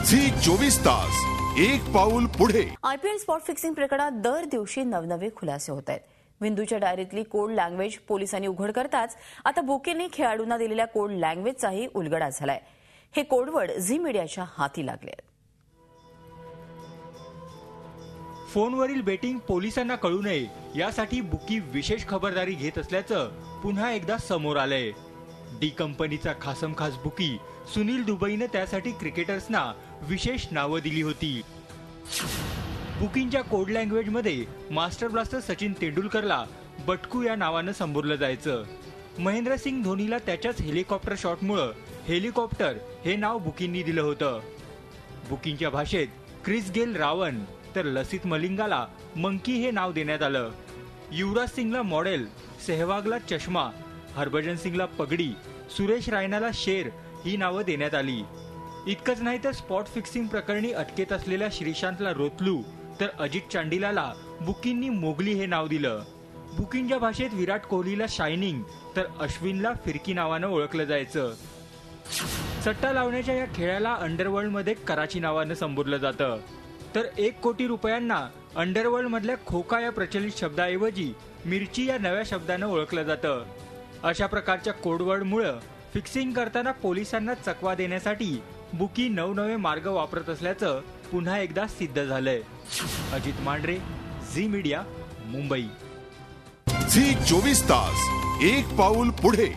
Zee 24 तास एक पाऊल पुढे। IPL स्पॉट फिक्सिंग प्रकरणात दर दिवशी नवनवे खुलासे होत आहेत। विंदूच्या डायरीतली कोड लँग्वेज पोलिसांनी उघड करताच आता बुकीने खेळाडूंना दिलेल्या कोड लँग्वेजचाही उलगडा झालाय। हे कोडवर्ड झी मीडियाच्या हाती लागले आहेत। फोनवरील बेटिंग पोलिसांना कळू नये यासाठी बुकी विशेष खबरदारी घेत असल्याचं पुन्हा एकदा समोर आलंय। डी कंपनीचा खासमखास बुकी सुनील दुबईने त्यासाठी क्रिकेटर्सना विशेष नावं दिली होती। बुकिंगच्या कोड लँग्वेज मध्ये मास्टर ब्लास्टर सचिन तेंडुलकरला बटकू या नावानं संबोधलं जायचं। महेंद्रसिंग धोनीला त्याच्याच हेलिकॉप्टर शॉटमुळे हेलिकॉप्टर हे नाव बुकींनी दिलं होतं। बुकिंगच्या भाषेत क्रिस गेल रावण तर लसित मलिंगाला मंकी हे नाव देण्यात आलं। युवराज सिंगला मॉडेल, सेहवागला चष्मा, हरभजन सिंगला पगडी, सुरेश रायनाला शेर ही नावं देण्यात आली। इतकंच नाही तर स्पॉट फिक्सिंग प्रकरणी अटकेत असलेल्या श्रीशांतला रोतलू तर अजित चांडिलाला बुकींनी मोगली हे नाव दिलं। बुकिंगच्या भाषेत विराट कोहलीला शायनिंग तर अश्विनला फिरकी नावानं ओळखलं जायचं। सट्टा लावण्याच्या या खेळाला अंडरवर्ल्डमध्ये कराची नावानं संबोधलं जातं, तर 1 कोटी रुपयांना अंडरवर्ल्ड मधल्या खोका या प्रचलित शब्दाऐवजी मिरची या नव्या शब्दानं ओळखलं जातं। अशा प्रकारच्या कोडवर्डमुळे फिक्सिंग करताना पोलिसांना चकवा देण्यासाठी बुकी नवनवे मार्ग वापरत असल्याचं पुन्हा एकदा सिद्ध झालंय। अजित मांढरे, झी मीडिया, मुंबई। झी 24 तास एक पाऊल पुढे।